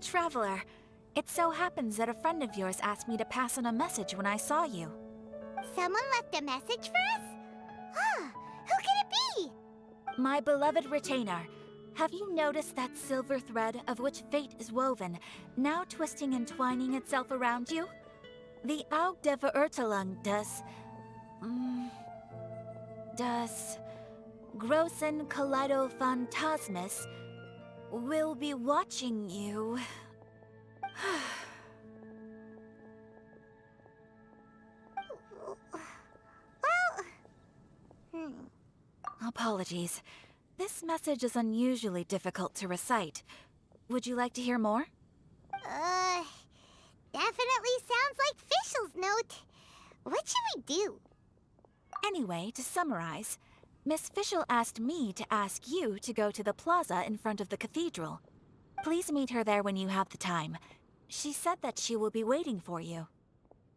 Traveler, it so happens that a friend of yours asked me to pass on a message when I saw you. Someone left a message for us? Huh, who can it be? My beloved retainer, have you noticed that silver thread of which fate is woven, now twisting and twining itself around you? The Aug der Verurteilung does Großen Kaleido Phantasmus will be watching you. Apologies. This message is unusually difficult to recite. Would you like to hear more? Definitely sounds like Fischl's note. What should we do? Anyway, to summarize, Miss Fischl asked me to ask you to go to the plaza in front of the cathedral. Please meet her there when you have the time. She said that she will be waiting for you.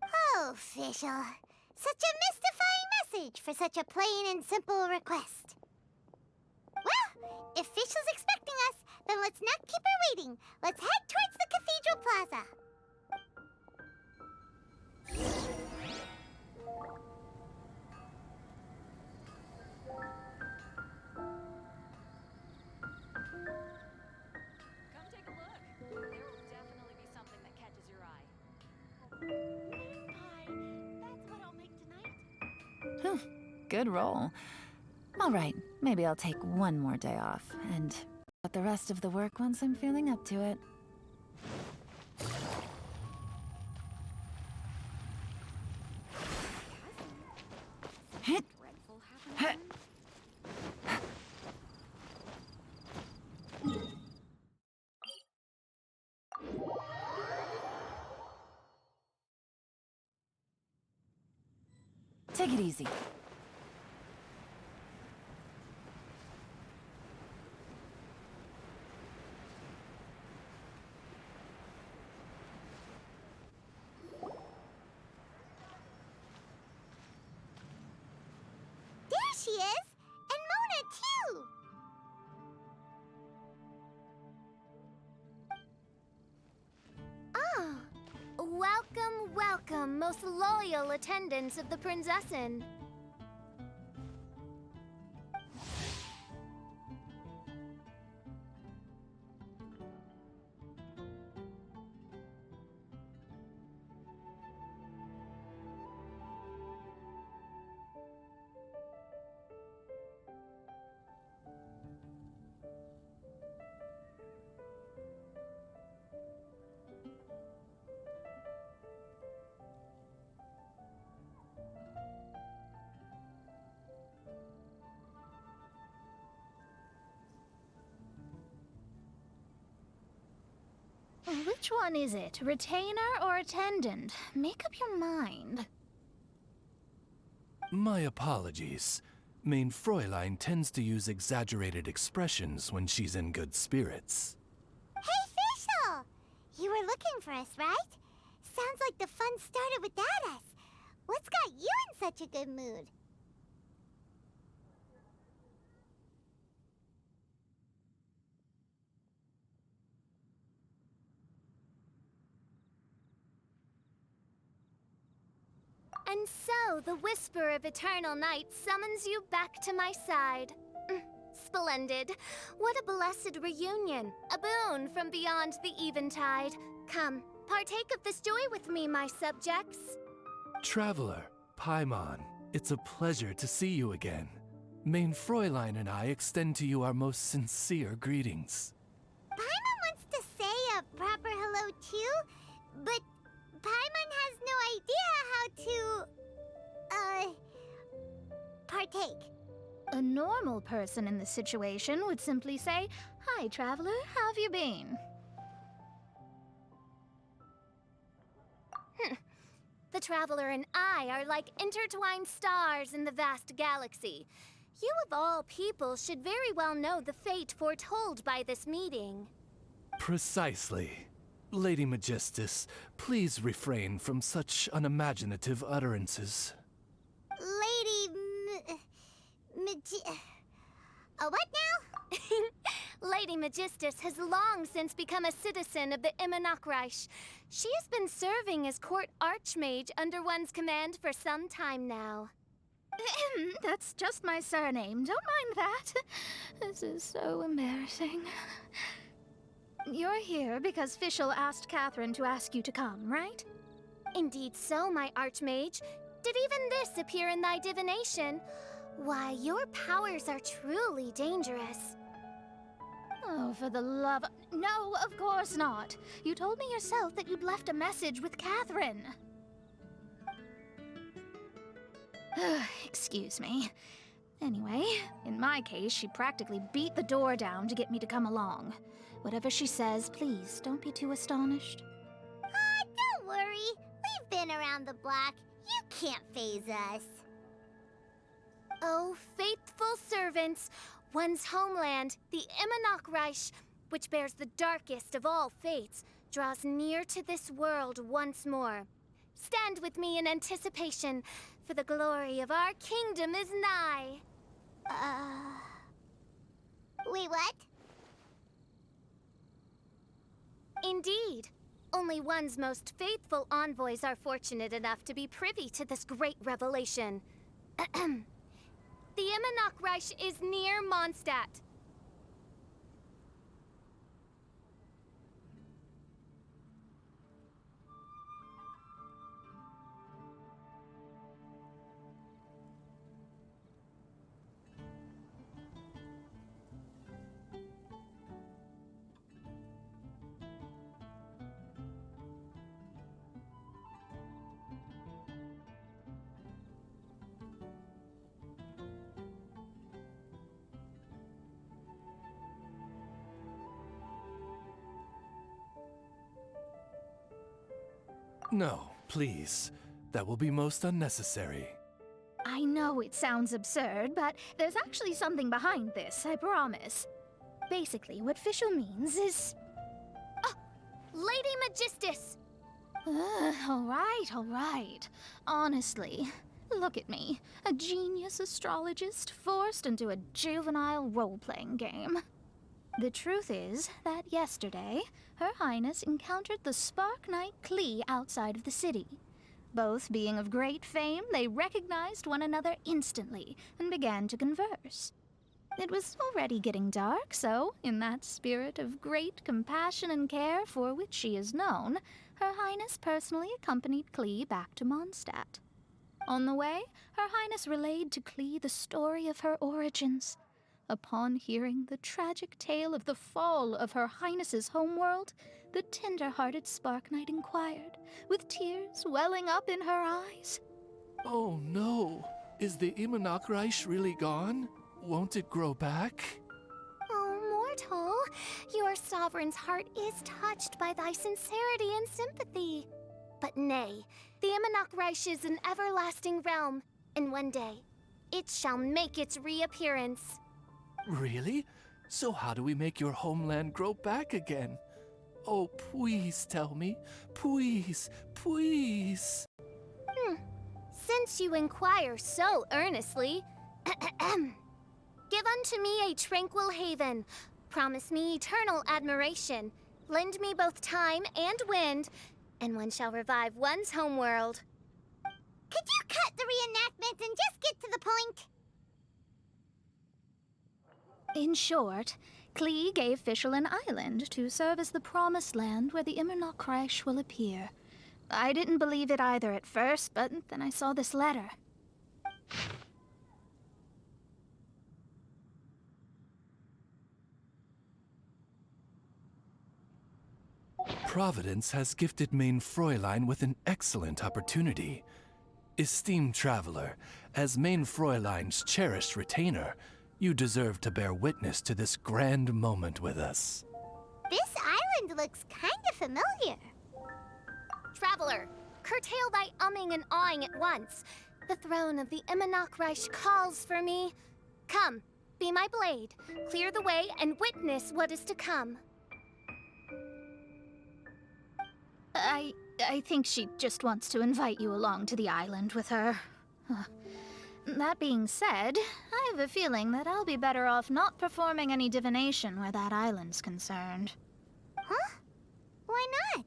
Oh, Fischl. Such a mystifying message for such a plain and simple request. Well, if Fischl's expecting us, then let's not keep her waiting. Let's head towards the cathedral plaza. Come take a look. There will definitely be something that catches your eye. Pie, that's what I'll make tonight. Phew, good roll. All right, maybe I'll take one more day off, and get the rest of the work once I'm feeling up to it. Take it easy. There she is! And Mona, too! Oh, welcome, welcome, most loyal attendants of the Prinzessin. Which one is it? Retainer or attendant? Make up your mind. My apologies. Main Fräulein tends to use exaggerated expressions when she's in good spirits. Hey, Fischl! You were looking for us, right? Sounds like the fun started without us. What's got you in such a good mood? And so, the whisper of eternal night summons you back to my side. Splendid. What a blessed reunion. A boon from beyond the eventide. Come, partake of this joy with me, my subjects. Traveler, Paimon, it's a pleasure to see you again. Main Fräulein and I extend to you our most sincere greetings. Paimon wants to say a proper hello too, but Paimon has no idea how to, partake. A normal person in this situation would simply say, "Hi, traveler, how have you been?" The traveler and I are like intertwined stars in the vast galaxy. You of all people should very well know the fate foretold by this meeting. Precisely. Lady Magistus, please refrain from such unimaginative utterances. Lady what now? Lady Magistus has long since become a citizen of the Immonocreich. She has been serving as court archmage under one's command for some time now. That's just my surname. Don't mind that. This is so embarrassing. You're here because Fischl asked Catherine to ask you to come, right? Indeed so, my archmage. Did even this appear in thy divination? Why, your powers are truly dangerous. Oh, for the love... No, of course not. You told me yourself that you'd left a message with Catherine. Excuse me. Anyway, in my case, she practically beat the door down to get me to come along. Whatever she says, please don't be too astonished. Don't worry. We've been around the block. You can't faze us. Oh, faithful servants, one's homeland, the Immonocreich, which bears the darkest of all fates, draws near to this world once more. Stand with me in anticipation, for the glory of our kingdom is nigh. Wait, what? Indeed. Only one's most faithful envoys are fortunate enough to be privy to this great revelation. The Immonocreich is near Mondstadt. No, please. That will be most unnecessary. I know it sounds absurd, but there's actually something behind this, I promise. Basically, what Fischl means is... Lady Magistus! All right. Honestly, look at me. A genius astrologist forced into a juvenile role-playing game. The truth is that yesterday, Her Highness encountered the Spark Knight Klee outside of the city. Both being of great fame, they recognized one another instantly and began to converse. It was already getting dark, so, in that spirit of great compassion and care for which she is known, Her Highness personally accompanied Klee back to Mondstadt. On the way, Her Highness relayed to Klee the story of her origins. Upon hearing the tragic tale of the fall of Her Highness's homeworld, the tender-hearted Spark Knight inquired, with tears welling up in her eyes. Oh no! Is the Immonocreich really gone? Won't it grow back? Oh, mortal, your sovereign's heart is touched by thy sincerity and sympathy. But nay, the Immonocreich is an everlasting realm, and one day, it shall make its reappearance. Really? So how do we make your homeland grow back again? Oh, please tell me. Please, please. Since you inquire so earnestly, give unto me a tranquil haven. Promise me eternal admiration. Lend me both time and wind, and one shall revive one's homeworld. Could you cut the reenactment and just get to the point? In short, Klee gave Fischl an island to serve as the promised land where the Immonocreich will appear. I didn't believe it either at first, but then I saw this letter. Providence has gifted Main Fräulein with an excellent opportunity. Esteemed traveler, as Main Fräulein's cherished retainer, you deserve to bear witness to this grand moment with us. This island looks kinda familiar. Traveler, curtail thy umming and awing at once. The throne of the Immonocreich calls for me. Come, be my blade, clear the way, and witness what is to come. I think she just wants to invite you along to the island with her. That being said, I I have a feeling that I'll be better off not performing any divination where that island's concerned. Huh? Why not?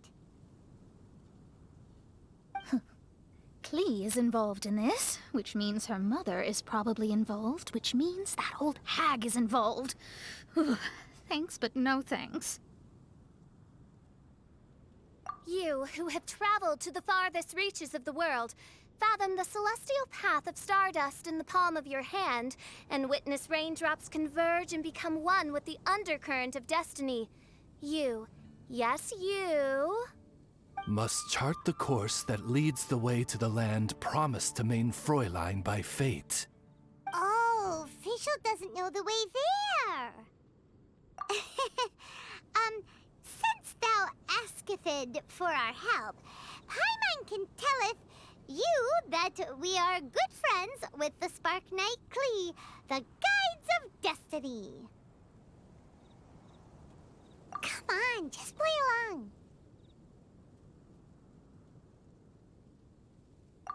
Klee is involved in this, which means her mother is probably involved, which means that old hag is involved. Thanks, but no thanks. You, who have traveled to the farthest reaches of the world, fathom the celestial path of stardust in the palm of your hand, and witness raindrops converge and become one with the undercurrent of destiny. You, yes, you... Must chart the course that leads the way to the land promised to main Fräulein by fate. Oh, Fischl doesn't know the way there. Since thou asketh for our help, Paimon can telleth you that we are good friends with the Spark Knight Klee, the Guides of Destiny. Come on, just play along.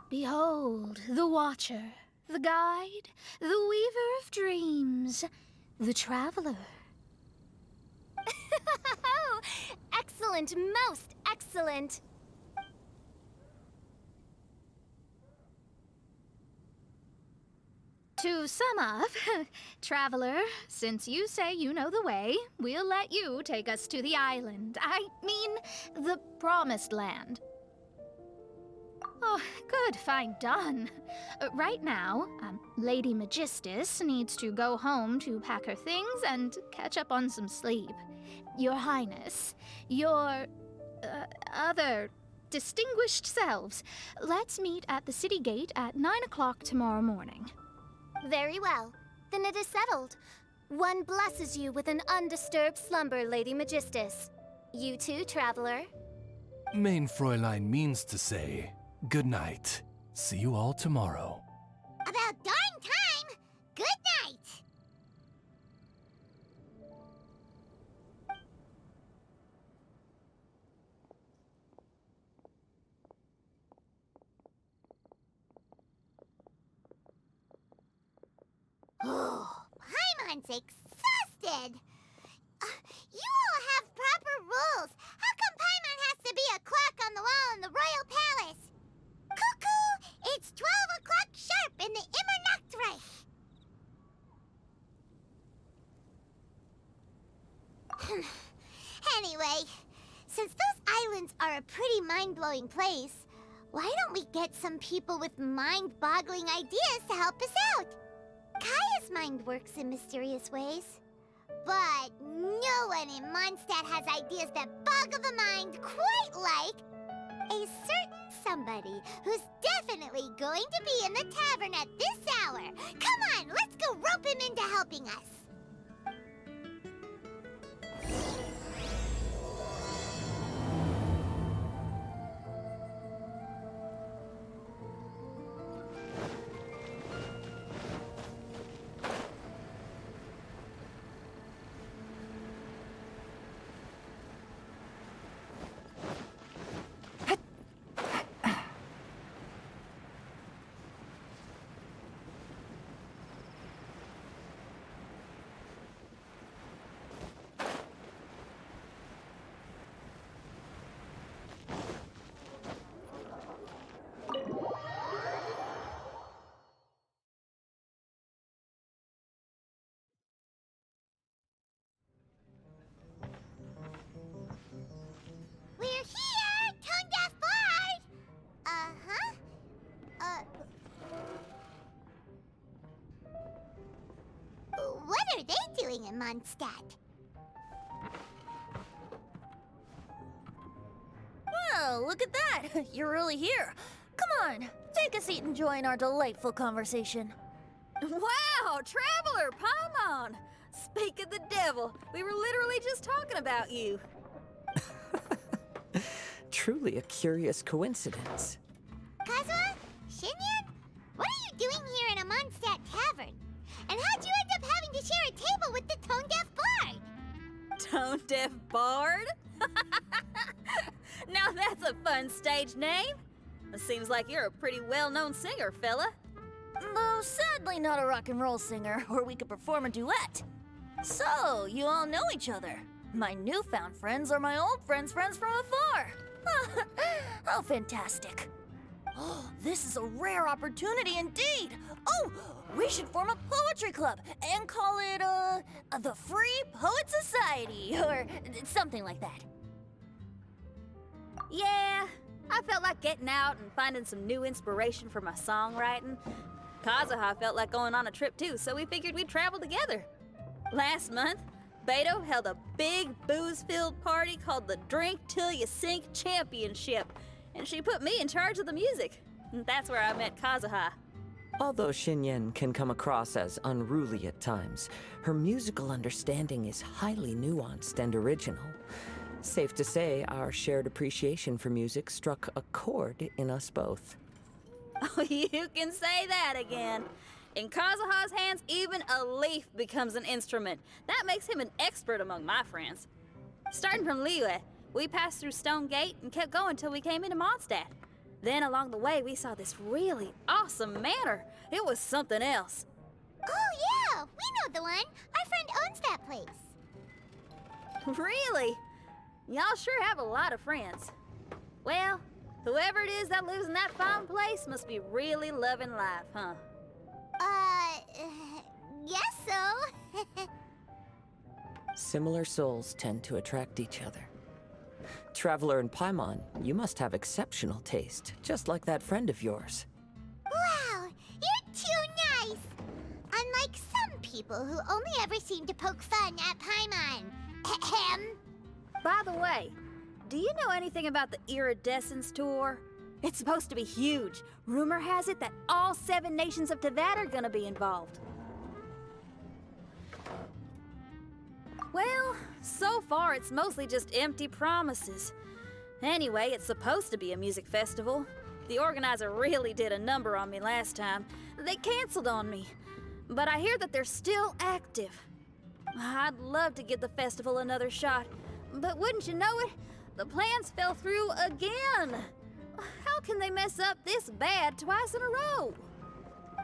Behold, the Watcher, the Guide, the Weaver of Dreams, the Traveler. Excellent, most excellent. To sum up, Traveler, since you say you know the way, we'll let you take us to the island. I mean, the Promised Land. Oh, good, fine, done. Right now, Lady Magistus needs to go home to pack her things and catch up on some sleep. Your Highness, your other distinguished selves, let's meet at the city gate at 9 o'clock tomorrow morning. Very well. Then it is settled. One blesses you with an undisturbed slumber, Lady Magistus. You too, Traveler. Main Fräulein means to say, good night. See you all tomorrow. About darn time! Good night! Oh, Paimon's exhausted! You all have proper rules. How come Paimon has to be a clock on the wall in the royal palace? Cuckoo! It's 12 o'clock sharp in the Immernachtreich. Anyway, since those islands are a pretty mind-blowing place, why don't we get some people with mind-boggling ideas to help us out? Kaya's mind works in mysterious ways. But no one in Mondstadt has ideas that boggle the mind quite like a certain somebody who's definitely going to be in the tavern at this hour. Come on, let's go rope him into helping us. We're here, Tone-Deaf Bard! Uh-huh. What are they doing in Mondstadt? Well, look at that! You're really here. Come on, take a seat and join our delightful conversation. Wow, Traveler, Paimon! Speak of the devil, we were literally just talking about you. Truly a curious coincidence. Kazuha? Shinyan? What are you doing here in a Mondstadt tavern? And how'd you end up having to share a table with the Tone-Deaf Bard? Tone-Deaf Bard? Now that's a fun stage name. It seems like you're a pretty well-known singer, fella. Though sadly not a rock and roll singer, or we could perform a duet. So, you all know each other. My newfound friends are my old friends' friends from afar. How fantastic. Oh, this is a rare opportunity indeed. Oh, we should form a poetry club and call it, the Free Poet Society, or something like that. Yeah, I felt like getting out and finding some new inspiration for my songwriting. Kazuha felt like going on a trip too, so we figured we'd travel together. Last month, Beto held a big booze-filled party called the Drink Till You Sink Championship, and she put me in charge of the music. And that's where I met Kazuha. Although Xinyan can come across as unruly at times, her musical understanding is highly nuanced and original. Safe to say, our shared appreciation for music struck a chord in us both. Oh, you can say that again. In Kazuha's hands, even a leaf becomes an instrument. That makes him an expert among my friends. Starting from Liyue, we passed through Stone Gate and kept going till we came into Mondstadt. Then along the way, we saw this really awesome manor. It was something else. Oh, yeah, we know the one. Our friend owns that place. Really? Y'all sure have a lot of friends. Well, whoever it is that lives in that fine place must be really loving life, huh? Guess so. Similar souls tend to attract each other. Traveler and Paimon, you must have exceptional taste, just like that friend of yours. Wow, you're too nice. Unlike some people who only ever seem to poke fun at Paimon. Ahem. By the way, do you know anything about the Iridescence Tour? It's supposed to be huge. Rumor has it that all 7 nations of Tevat are gonna be involved. Well, so far it's mostly just empty promises. Anyway, it's supposed to be a music festival. The organizer really did a number on me last time. They canceled on me. But I hear that they're still active. I'd love to give the festival another shot. But wouldn't you know it, the plans fell through again. How can they mess up this bad twice in a row?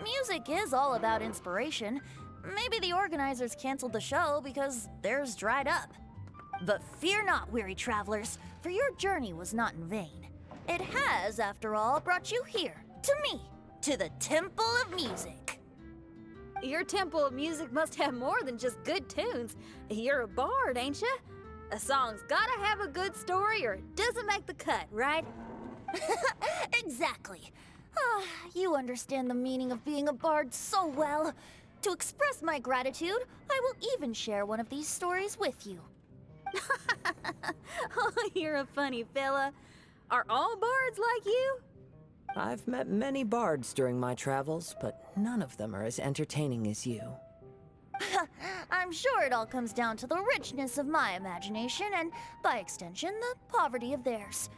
Music is all about inspiration. Maybe the organizers canceled the show because theirs dried up. But fear not, weary travelers, for your journey was not in vain. It has, after all, brought you here, to me, to the Temple of Music. Your Temple of Music must have more than just good tunes. You're a bard, ain't ya? A song's gotta have a good story or it doesn't make the cut, right? Exactly. You understand the meaning of being a bard so well. To express my gratitude, I will even share one of these stories with you. Oh, you're a funny fella. Are all bards like you? I've met many bards during my travels, but none of them are as entertaining as you. I'm sure it all comes down to the richness of my imagination and, by extension, the poverty of theirs.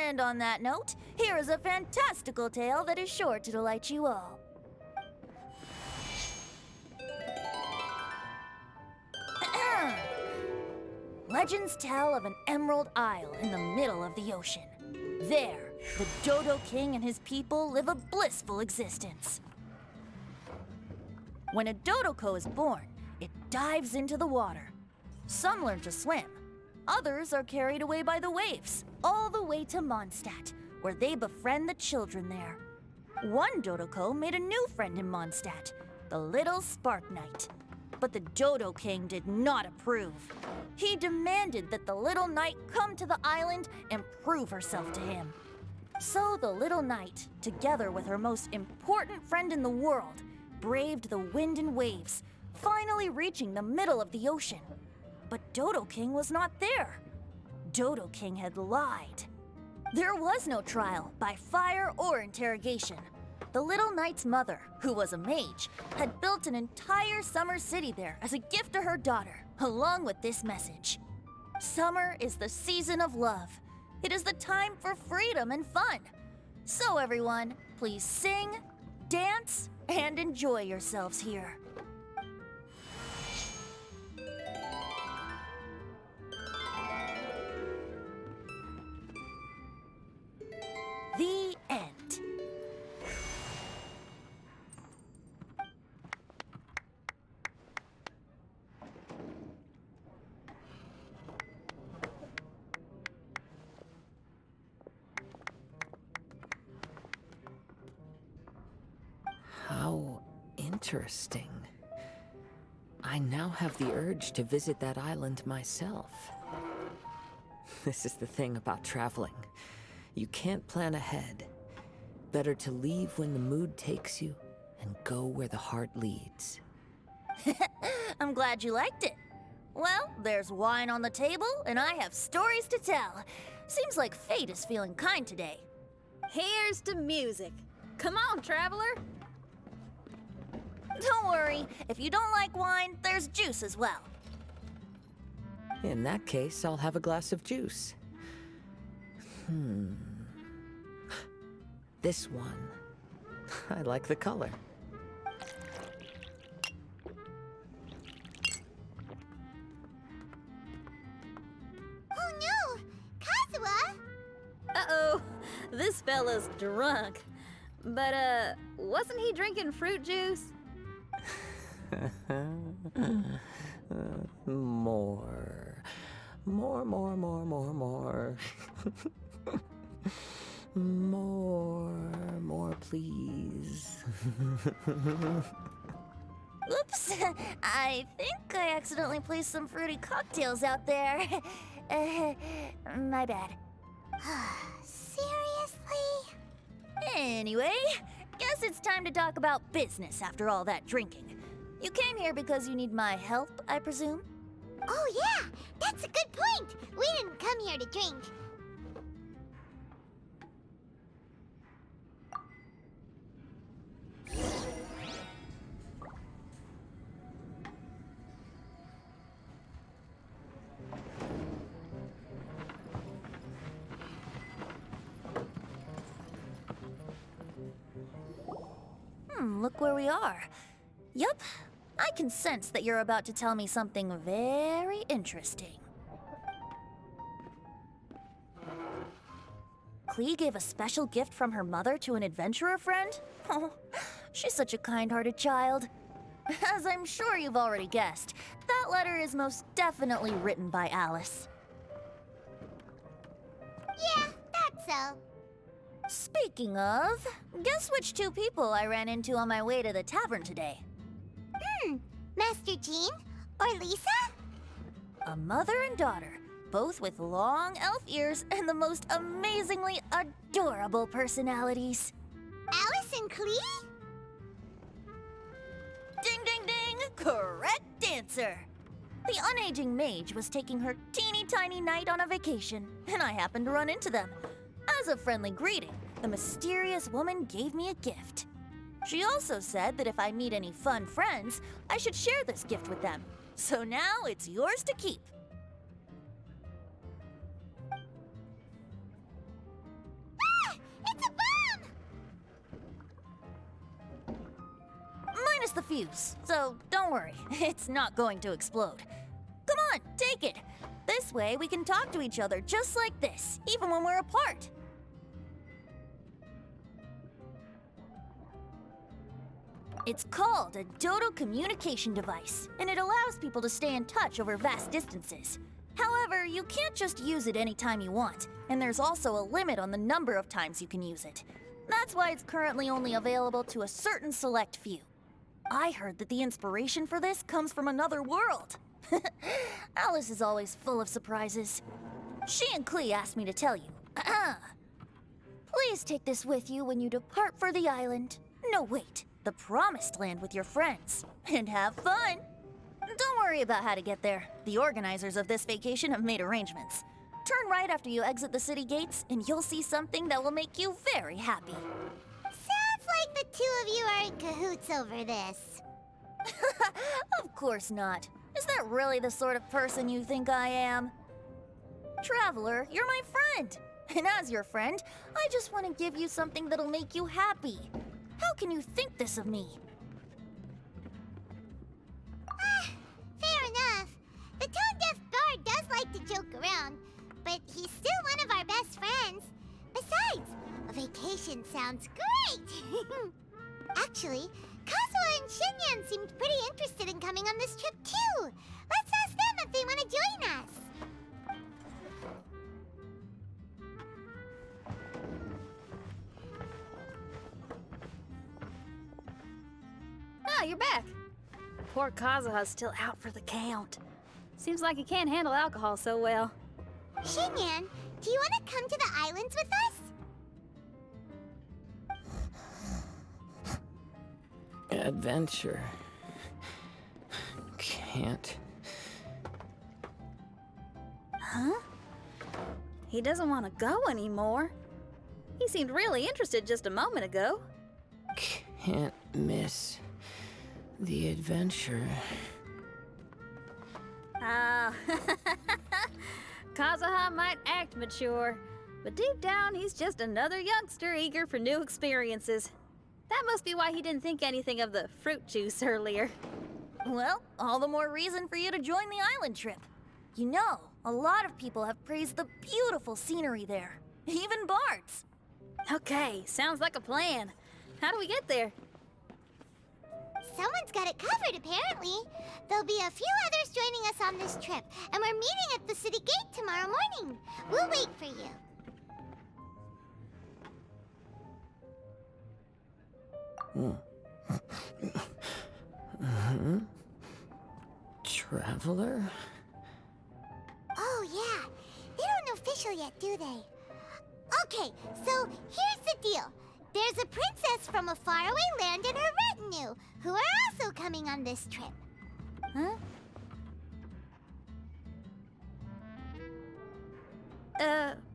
And on that note, here is a fantastical tale that is sure to delight you all. Legends tell of an emerald isle in the middle of the ocean. There, the Dodo King and his people live a blissful existence. When a Dodoko is born, it dives into the water. Some learn to swim. Others are carried away by the waves, all the way to Mondstadt, where they befriend the children there. One Dodoko made a new friend in Mondstadt, the little Spark Knight. But the Dodo King did not approve. He demanded that the little knight come to the island and prove herself to him. So the little knight, together with her most important friend in the world, braved the wind and waves, finally reaching the middle of the ocean. But Dodo King was not there. Dodo King had lied. There was no trial by fire or interrogation. The little knight's mother, who was a mage, had built an entire summer city there as a gift to her daughter, along with this message. Summer is the season of love. It is the time for freedom and fun. So everyone, please sing, dance, and enjoy yourselves here. The end. Interesting. I now have the urge to visit that island myself. This is the thing about traveling. You can't plan ahead. Better to leave when the mood takes you and go where the heart leads. I'm glad you liked it. Well, there's wine on the table, and I have stories to tell. Seems like fate is feeling kind today. Here's to music. Come on, traveler. Don't worry, if you don't like wine, there's juice as well. In that case, I'll have a glass of juice. This one. I like the color. Oh no! Kazuha! Uh-oh, this fella's drunk. But, wasn't he drinking fruit juice? More. More. More, please. Oops, I think I accidentally placed some fruity cocktails out there. My bad. Seriously? Anyway, guess it's time to talk about business after all that drinking. You came here because you need my help, I presume? Oh yeah, that's a good point. We didn't come here to drink. Look where we are. Yup, I can sense that you're about to tell me something very interesting. Klee gave a special gift from her mother to an adventurer friend? Oh, she's such a kind-hearted child. As I'm sure you've already guessed, that letter is most definitely written by Alice. Yeah, that's so. Speaking of, guess which two people I ran into on my way to the tavern today? Master Jean? Or Lisa? A mother and daughter, both with long elf ears and the most amazingly adorable personalities. Alice and Klee? Ding, ding, ding! Correct answer! The unaging mage was taking her teeny tiny knight on a vacation, and I happened to run into them. As a friendly greeting, the mysterious woman gave me a gift. She also said that if I meet any fun friends, I should share this gift with them. So now it's yours to keep. Ah! It's a bomb! Minus the fuse, so don't worry, it's not going to explode. Come on, take it. This way we can talk to each other just like this, even when we're apart. It's called a Dodo communication device, and it allows people to stay in touch over vast distances. However, you can't just use it anytime you want, and there's also a limit on the number of times you can use it. That's why it's currently only available to a certain select few. I heard that the inspiration for this comes from another world. Alice is always full of surprises. She and Klee asked me to tell you. Please take this with you when you depart for the island. No, wait. The Promised Land with your friends. And have fun! Don't worry about how to get there. The organizers of this vacation have made arrangements. Turn right after you exit the city gates, and you'll see something that will make you very happy. Sounds like the two of you are in cahoots over this. Of course not. Is that really the sort of person you think I am? Traveler, you're my friend. And as your friend, I just want to give you something that'll make you happy. How can you think this of me? Fair enough. The tone-deaf bard does like to joke around, but he's still one of our best friends. Besides, a vacation sounds great! Actually, Kazuha and Shinyan seemed pretty interested in coming on this trip too. Let's ask them if they want to join us. Ah, you're back. Poor Kazuha's still out for the count. Seems like he can't handle alcohol so well. Xinyan, do you want to come to the islands with us? Adventure. Can't. Huh? He doesn't want to go anymore. He seemed really interested just a moment ago. Can't miss the adventure. Ah, Kazuha might act mature, but deep down he's just another youngster eager for new experiences. That must be why he didn't think anything of the fruit juice earlier. Well, all the more reason for you to join the island trip. You know, a lot of people have praised the beautiful scenery there. Even Bart's. Okay, sounds like a plan. How do we get there? Someone's got it covered, apparently. There'll be a few others joining us on this trip, and we're meeting at the city gate tomorrow morning. We'll wait for you. Traveler? Oh, yeah. They don't know official yet, do they? Okay, so here's the deal. There's a princess from a faraway land and her retinue, who are also coming on this trip. Huh?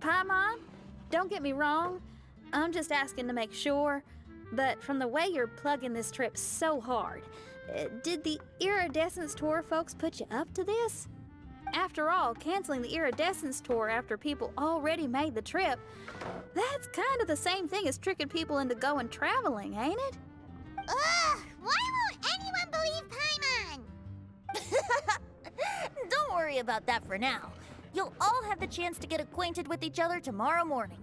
Paimon? Don't get me wrong. I'm just asking to make sure. But from the way you're plugging this trip so hard, did the Iridescence Tour folks put you up to this? After all, canceling the Iridescence Tour after people already made the trip, that's kind of the same thing as tricking people into going traveling, ain't it? Ugh! Why won't anyone believe Paimon? Don't worry about that for now. You'll all have the chance to get acquainted with each other tomorrow morning.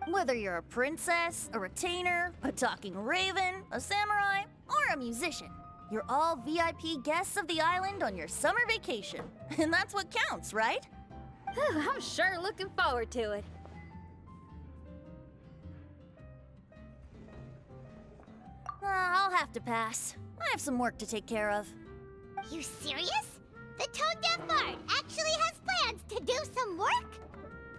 Whether you're a princess, a retainer, a talking raven, a samurai, or a musician, you're all VIP guests of the island on your summer vacation. And that's what counts, right? I'm sure looking forward to it. I'll have to pass. I have some work to take care of. You serious? The tone-deaf bard actually has plans to do some work?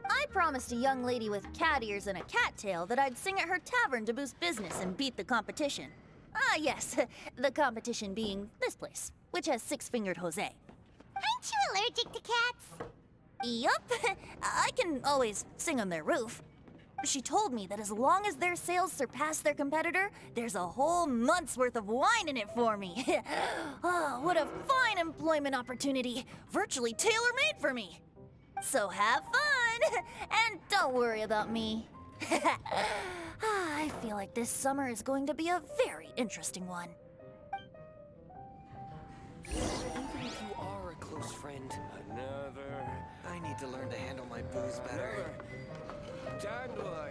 I promised a young lady with cat ears and a cattail that I'd sing at her tavern to boost business and beat the competition. Ah, yes, the competition being this place, which has six-fingered Jose. Aren't you allergic to cats? Yup, I can always sing on their roof. She told me that as long as their sales surpass their competitor, there's a whole month's worth of wine in it for me. Oh, what a fine employment opportunity, virtually tailor-made for me. So have fun, and don't worry about me. I feel like this summer is going to be a very interesting one. Even if you are a close friend, I need to learn to handle my booze better. Dandelion.